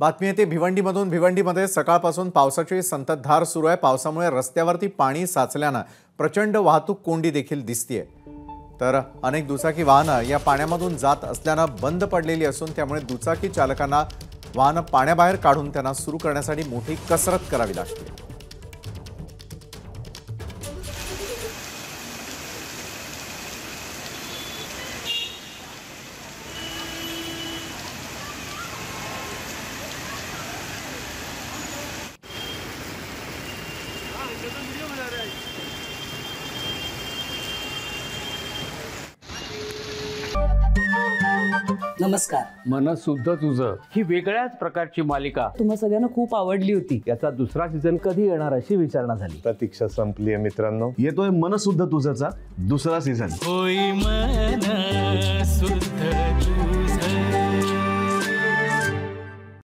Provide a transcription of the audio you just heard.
बातमी येते भिवंडीमधून। भिवंडीमध्ये सकाळपासून पावसाची संततधार सुरू आहे। पावसामुळे रस्त्यावरती पाणी साचल्याने प्रचंड वाहतूक कोंडी देखील दिसतेय। तर अनेक दुचाकी वाहनं या पाण्यामधून जात असल्याने बंद पडलेली असून त्यामुळे दुचाकी चालकांना वाहनं पाण्याबाहेर काढून त्यांना सुरू करण्यासाठी मोठी कसरत करावी लागते। नमस्कार। मनसुद्धा तुझं ही वेगळ्याच प्रकारची मालिका तुम्हा सगळ्यांना खूप आवडली होती। याचा दुसरा सीझन कधी येणार अशी विचारणा झाली। प्रतीक्षा संपली आहे मित्रांनो। येतोय मनसुद्धा तुझाचा दुसरा सीझन। होई मनसुद्धा